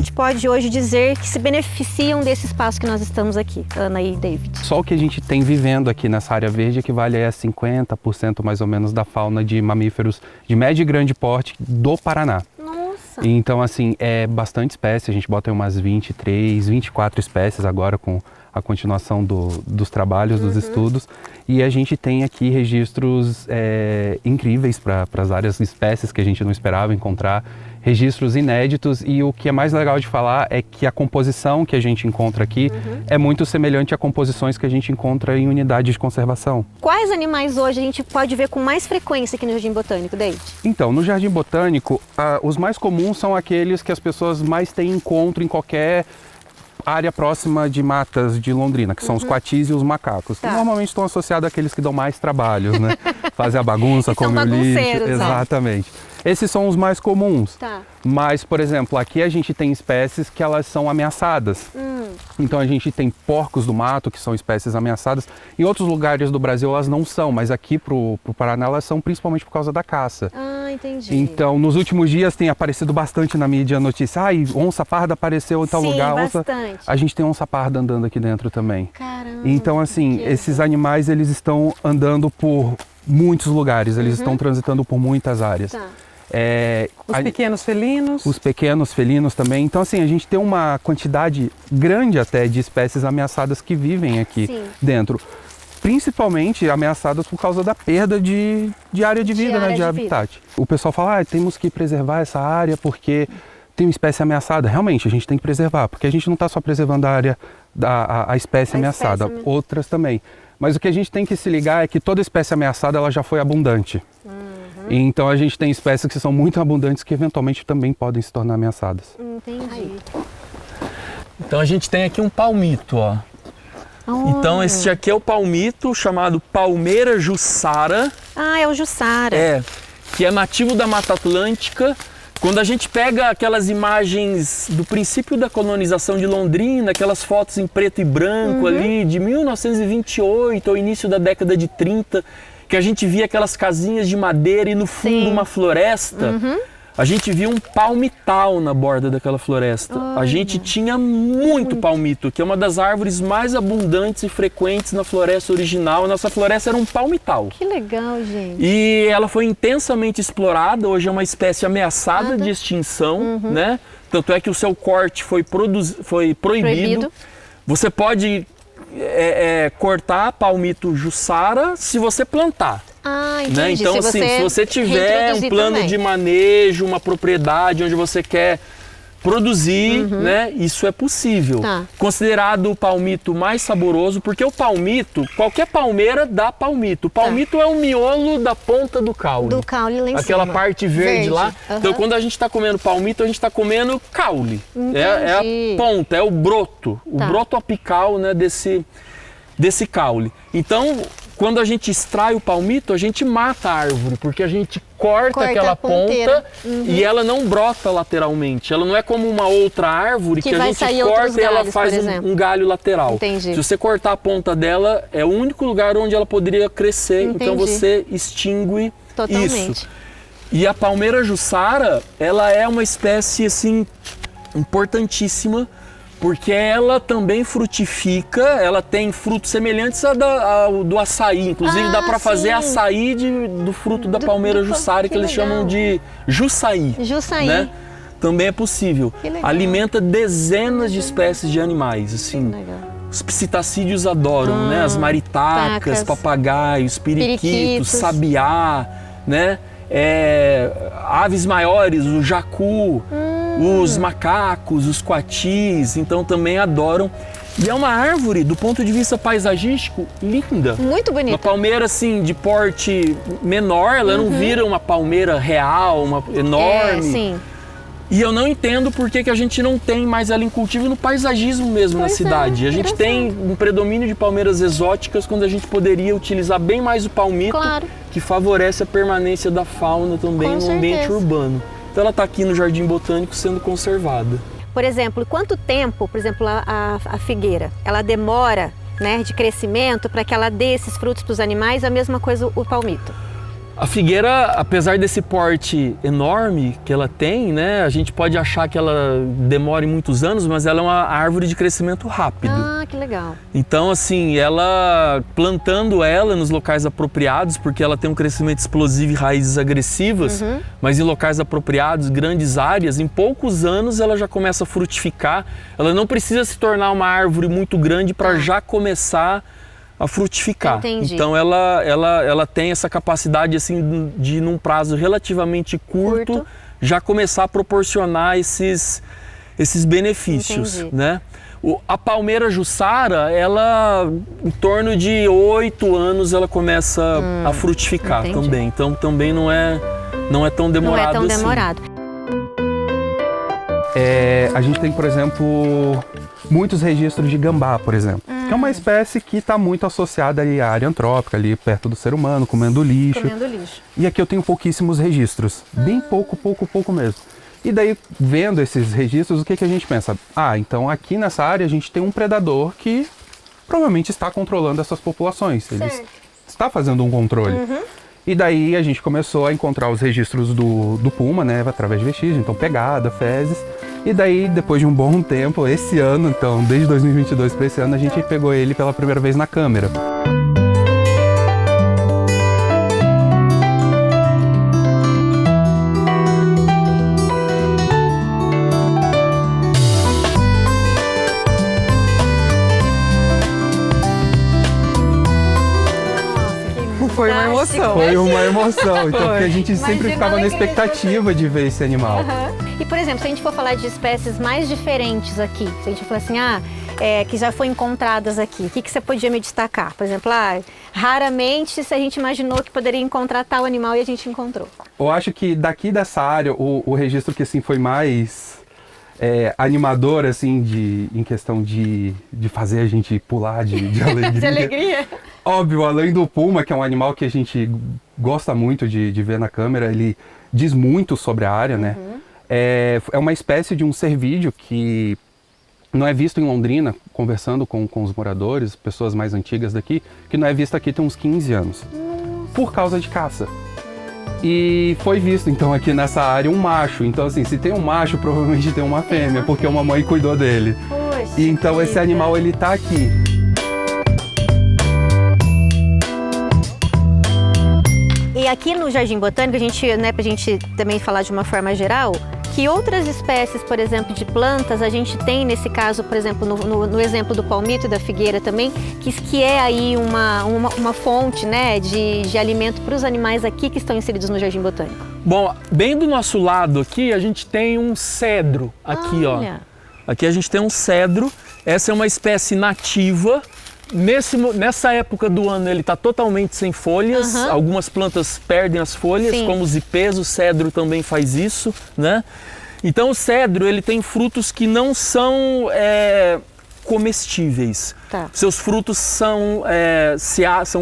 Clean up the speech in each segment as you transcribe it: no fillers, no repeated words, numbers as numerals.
gente pode hoje dizer que se beneficiam desse espaço que nós estamos aqui, Ana e David? Só o que a gente tem vivendo aqui nessa área verde equivale a 50% mais ou menos da fauna de mamíferos de médio e grande porte do Paraná. Nossa! Então, assim, é bastante espécie, a gente bota aí umas 23, 24 espécies agora com a continuação dos trabalhos, dos estudos. E a gente tem aqui registros incríveis para as várias espécies que a gente não esperava encontrar, registros inéditos, e o que é mais legal de falar é que a composição que a gente encontra aqui é muito semelhante a composições que a gente encontra em unidades de conservação. Quais animais hoje a gente pode ver com mais frequência aqui no Jardim Botânico, David? Então, no Jardim Botânico, os mais comuns são aqueles que as pessoas mais têm encontro em qualquer área próxima de matas de Londrina, que são os coatis e os macacos, que normalmente estão associados àqueles que dão mais trabalhos, né? Fazem a bagunça, comem o lixo. Exatamente. Esses são os mais comuns. Tá. Mas, por exemplo, aqui a gente tem espécies que elas são ameaçadas. Então a gente tem porcos do mato, que são espécies ameaçadas. Em outros lugares do Brasil elas não são, mas aqui pro Paraná elas são principalmente por causa da caça. Ah, entendi. Então, nos últimos dias tem aparecido bastante na mídia a notícia, onça parda apareceu em tal lugar. Bastante. A gente tem onça parda andando aqui dentro também. Caramba! Então, assim, esses animais, eles estão andando por muitos lugares, eles estão transitando por muitas áreas. Tá. Os pequenos felinos? Os pequenos felinos também. Então, assim, a gente tem uma quantidade grande até de espécies ameaçadas que vivem aqui dentro. Principalmente ameaçadas por causa da perda de área de vida, né, de habitat. O pessoal fala, temos que preservar essa área porque tem uma espécie ameaçada. Realmente, a gente tem que preservar, porque a gente não está só preservando a área, a espécie ameaçada, outras também. Mas o que a gente tem que se ligar é que toda espécie ameaçada ela já foi abundante. Então a gente tem espécies que são muito abundantes que eventualmente também podem se tornar ameaçadas. Entendi. Então a gente tem aqui um palmito, ó. Então esse aqui é o palmito chamado Palmeira jussara. Ah, é o jussara. Que é nativo da Mata Atlântica. Quando a gente pega aquelas imagens do princípio da colonização de Londrina, aquelas fotos em preto e branco ali de 1928 ao início da década de 30, que a gente via aquelas casinhas de madeira e no fundo uma floresta, a gente via um palmital na borda daquela floresta. A gente tinha muito palmito, que é uma das árvores mais abundantes e frequentes na floresta original. Nossa floresta era um palmital. Que legal, gente. E ela foi intensamente explorada, hoje é uma espécie ameaçada de extinção, né? Tanto é que o seu corte foi proibido. Você pode cortar palmito jussara se você plantar. Entendi. Né? Então, se você tiver um plano de manejo, uma propriedade onde você quer produzir, né? Isso é possível. Considerado o palmito mais saboroso, porque o palmito, qualquer palmeira dá palmito. O palmito é o miolo da ponta do caule. Do caule lá em cima. Aquela parte verde lá. Então, quando a gente está comendo palmito, a gente está comendo caule. É a ponta, é o broto. O broto apical, né, desse caule. Então, quando a gente extrai o palmito, a gente mata a árvore, porque a gente corta aquela ponta e ela não brota lateralmente. Ela não é como uma outra árvore que a gente corta e ela faz um galho lateral. Entendi. Se você cortar a ponta dela, é o único lugar onde ela poderia crescer, então você extingue isso. E a palmeira jussara, ela é uma espécie assim importantíssima, porque ela também frutifica, ela tem frutos semelhantes ao do açaí. Inclusive dá para fazer açaí do fruto da palmeira jussara, que eles chamam de jussaí. Jussaí. Né? Também é possível. Alimenta dezenas de espécies de animais. Assim. Os psitacídeos adoram, né? As maritacas, papagaios, periquitos, sabiá, né? Aves maiores, o jacu, os macacos, os coatis, então também adoram. E é uma árvore, do ponto de vista paisagístico, linda. Muito bonita. Uma palmeira, assim, de porte menor, ela não vira uma palmeira real, uma enorme. Sim. E eu não entendo por que a gente não tem mais ela em cultivo no paisagismo mesmo na cidade. A gente tem um predomínio de palmeiras exóticas quando a gente poderia utilizar bem mais o palmito, que favorece a permanência da fauna também no ambiente urbano. Então ela está aqui no Jardim Botânico sendo conservada. Por exemplo, quanto tempo, por exemplo, a figueira, ela demora, né, de crescimento para que ela dê esses frutos para os animais? A mesma coisa o palmito. A figueira, apesar desse porte enorme que ela tem, né, a gente pode achar que ela demore muitos anos, mas ela é uma árvore de crescimento rápido. Ah, que legal. Então, assim, ela plantando ela nos locais apropriados, porque ela tem um crescimento explosivo e raízes agressivas, mas em locais apropriados, grandes áreas, em poucos anos ela já começa a frutificar. Ela não precisa se tornar uma árvore muito grande para já começar a frutificar. Entendi. Então ela tem essa capacidade assim de num prazo relativamente curto já começar a proporcionar esses benefícios, Entendi. né? A palmeira jussara, ela em torno de 8 anos ela começa a frutificar também. Então também não é tão demorado Não é tão assim. demorado. A gente tem, por exemplo, muitos registros de gambá, por exemplo, que é uma espécie que está muito associada ali à área antrópica, ali perto do ser humano, comendo lixo. Comendo lixo. E aqui eu tenho pouquíssimos registros, bem pouco mesmo. E daí, vendo esses registros, o que a gente pensa? Ah, então aqui nessa área a gente tem um predador que provavelmente está controlando essas populações. Ele está fazendo um controle. E daí a gente começou a encontrar os registros do puma, né, através de vestígios, então pegada, fezes. E daí, depois de um bom tempo, esse ano, então, desde 2022 para esse ano, a gente pegou ele pela primeira vez na câmera. Foi uma emoção. Foi uma emoção, então, porque a gente sempre Imagina ficava na a alegria. expectativa de ver esse animal. E, por exemplo, se a gente for falar de espécies mais diferentes aqui, se a gente for assim, que já foram encontradas aqui, o que você podia me destacar? Por exemplo, raramente se a gente imaginou que poderia encontrar tal animal e a gente encontrou. Eu acho que daqui dessa área, o registro que assim, foi mais animador, assim, em questão de fazer a gente pular de alegria. De alegria? Óbvio, além do puma, que é um animal que a gente gosta muito de ver na câmera, ele diz muito sobre a área, né? É uma espécie de um cervídeo que não é visto em Londrina, conversando com os moradores, pessoas mais antigas daqui, que não é visto aqui tem uns 15 anos, por causa de caça. E foi visto, então, aqui nessa área um macho. Então, assim, se tem um macho, provavelmente tem uma fêmea, porque uma mãe cuidou dele. Poxa E então esse animal, ele tá aqui. E aqui no Jardim Botânico, a gente, né, pra gente também falar de uma forma geral, que outras espécies, por exemplo, de plantas, a gente tem nesse caso, por exemplo, no exemplo do palmito e da figueira também, que é aí uma fonte, né, de alimento para os animais aqui que estão inseridos no Jardim Botânico. Bom, bem do nosso lado aqui, a gente tem um cedro aqui, Olha. ó. Aqui a gente tem um cedro, essa é uma espécie nativa. Nessa época do ano ele está totalmente sem folhas, algumas plantas perdem as folhas, Sim. como os ipês, o cedro também faz isso, né? Então o cedro ele tem frutos que não são comestíveis. Tá. Seus frutos são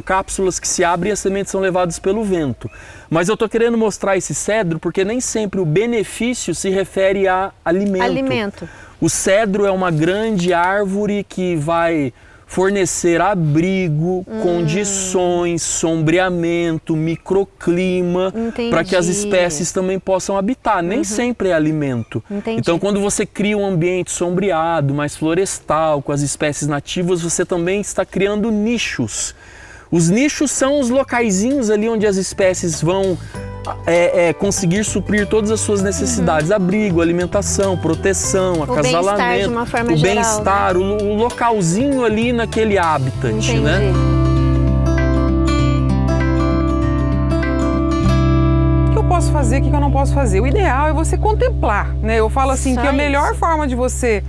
cápsulas que se abrem e as sementes são levadas pelo vento. Mas eu estou querendo mostrar esse cedro porque nem sempre o benefício se refere a alimento. O cedro é uma grande árvore que vai fornecer abrigo, condições, sombreamento, microclima, para que as espécies também possam habitar. Nem sempre é alimento. Entendi. Então, quando você cria um ambiente sombreado, mais florestal, com as espécies nativas, você também está criando nichos. Os nichos são os locaizinhos ali onde as espécies vão conseguir suprir todas as suas necessidades, abrigo, alimentação, proteção, acasalamento, bem-estar de uma forma o geral, bem-estar, né? o localzinho ali naquele habitat, Entendi. né? O que eu posso fazer, o que eu não posso fazer? O ideal é você contemplar, né? Eu falo assim, Só que a isso. melhor forma de você...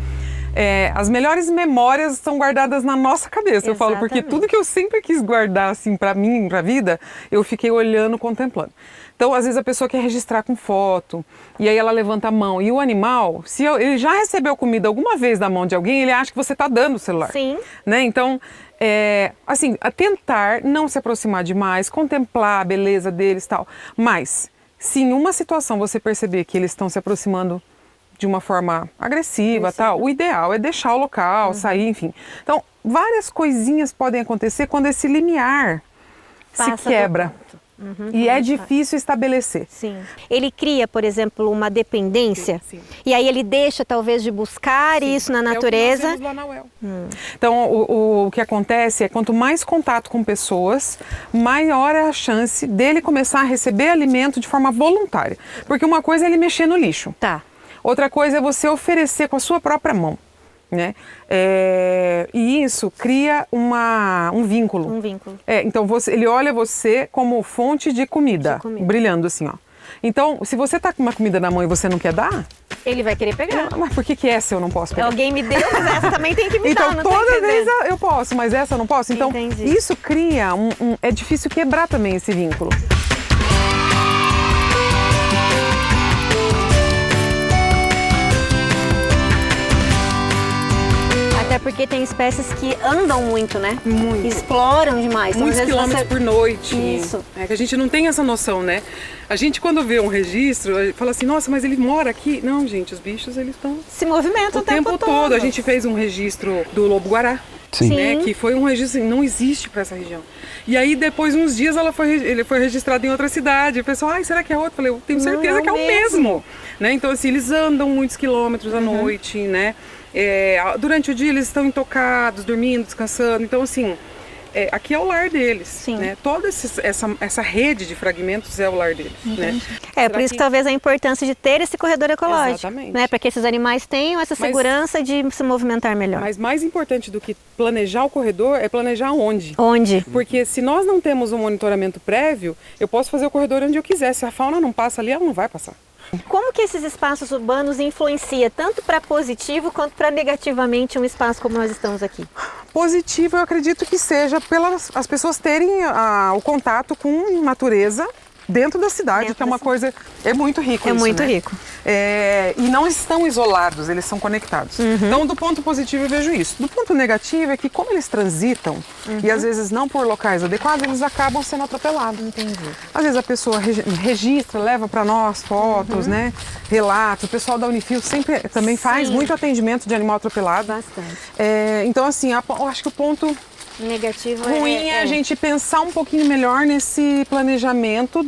as melhores memórias estão guardadas na nossa cabeça. Eu falo, porque Exatamente. tudo que eu sempre quis guardar, assim, pra mim, pra vida, eu fiquei olhando, contemplando. Então, às vezes a pessoa quer registrar com foto, e aí ela levanta a mão. E o animal, se ele já recebeu comida alguma vez da mão de alguém, ele acha que você está dando o celular. Sim. Né? Então, assim, a tentar não se aproximar demais, contemplar a beleza deles e tal. Mas, se em uma situação você perceber que eles estão se aproximando de uma forma agressiva, tal, o ideal é deixar o local, sair, enfim. Então, várias coisinhas podem acontecer quando esse limiar se Passa do quebra. ponto. E é difícil estabelecer. Sim. Ele cria, por exemplo, uma dependência, Sim. e aí ele deixa talvez de buscar isso na natureza. É o que nós vemos lá na UEL. Então, o que acontece é quanto mais contato com pessoas, maior é a chance dele começar a receber alimento de forma voluntária. Porque uma coisa é ele mexer no lixo. Tá. Outra coisa é você oferecer com a sua própria mão. Né? E isso cria um vínculo. Um vínculo. Então ele olha você como fonte de comida, brilhando assim, ó. Então, se você tá com uma comida na mão e você não quer dar, ele vai querer pegar. Mas por que essa eu não posso pegar? Alguém me deu, mas essa também tem que me então, dar. Então, toda vez eu posso, mas essa eu não posso. Então, Entendi. isso cria é difícil quebrar também esse vínculo. Até porque tem espécies que andam muito, né? Muito. Exploram demais. Então, Muitos quilômetros por noite. Isso. É que a gente não tem essa noção, né? A gente, quando vê um registro, fala assim, nossa, mas ele mora aqui. Não, gente, os bichos, eles estão... Se movimentam o tempo todo. A gente fez um registro do lobo-guará. Sim. Né, que foi um registro, não existe para essa região. E aí, depois de uns dias, ele foi registrado em outra cidade. O pessoal, será que é outro? Eu falei, eu tenho certeza que é o mesmo. Né? Então, assim, eles andam muitos quilômetros à noite, né? Durante o dia eles estão intocados, dormindo, descansando. Então, assim, aqui é o lar deles. Sim. Né? Toda essa rede de fragmentos é o lar deles. Né? Por isso que talvez a importância de ter esse corredor ecológico. Exatamente. Né? Para que esses animais tenham essa segurança de se movimentar melhor. Mas mais importante do que planejar o corredor é planejar onde. Onde? Porque se nós não temos um monitoramento prévio, eu posso fazer o corredor onde eu quiser. Se a fauna não passa ali, ela não vai passar. Como que esses espaços urbanos influenciam tanto para positivo quanto para negativamente um espaço como nós estamos aqui? Positivo, eu acredito que seja pelas as pessoas terem o contato com natureza dentro da cidade, que é uma coisa... É muito rico isso, muito né? rico. E não estão isolados, eles são conectados. Então, do ponto positivo, eu vejo isso. Do ponto negativo é que, como eles transitam, e às vezes não por locais adequados, eles acabam sendo atropelados. Entendi. Às vezes a pessoa registra, leva para nós fotos, né? Relatos. O pessoal da Unifil sempre também faz muito atendimento de animal atropelado. Bastante. Então, assim, eu acho que o ponto... Negativo ruim é a gente pensar um pouquinho melhor nesse planejamento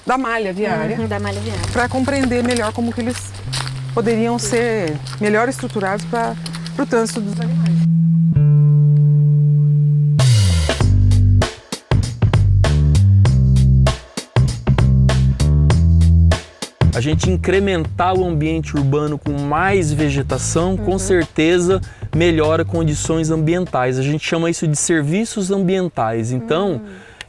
da malha viária. Da malha viária. Para compreender melhor como que eles poderiam ser melhor estruturados para o trânsito dos animais. A gente incrementar o ambiente urbano com mais vegetação, com certeza melhora condições ambientais. A gente chama isso de serviços ambientais. Então,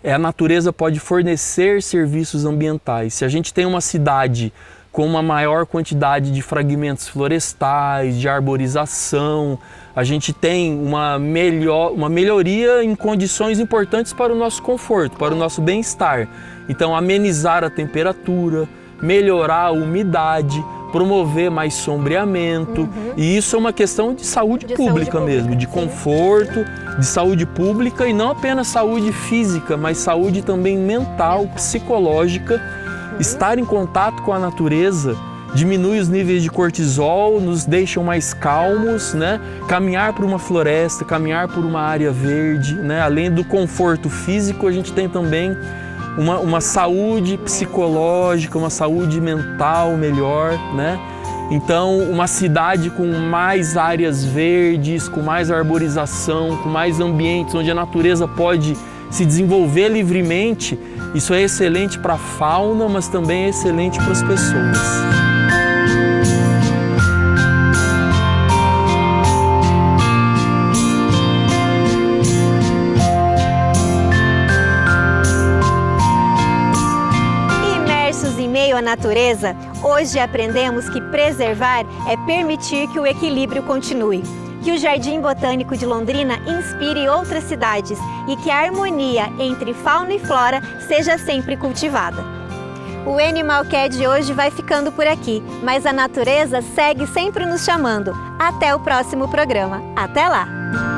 a natureza pode fornecer serviços ambientais. Se a gente tem uma cidade com uma maior quantidade de fragmentos florestais, de arborização, a gente tem uma melhoria em condições importantes para o nosso conforto, para o nosso bem-estar. Então, amenizar a temperatura, melhorar a umidade, promover mais sombreamento. E isso é uma questão de saúde pública mesmo, de conforto, de saúde pública, e não apenas saúde física, mas saúde também mental, psicológica. Estar em contato com a natureza diminui os níveis de cortisol, nos deixam mais calmos, né? Caminhar por uma floresta, caminhar por uma área verde, né? Além do conforto físico, a gente tem também uma saúde psicológica, uma saúde mental melhor, né? Então, uma cidade com mais áreas verdes, com mais arborização, com mais ambientes onde a natureza pode se desenvolver livremente, isso é excelente para a fauna, mas também é excelente para as pessoas. A natureza, hoje aprendemos que preservar é permitir que o equilíbrio continue, que o Jardim Botânico de Londrina inspire outras cidades e que a harmonia entre fauna e flora seja sempre cultivada. O Animal Care de hoje vai ficando por aqui, mas a natureza segue sempre nos chamando. Até o próximo programa. Até lá!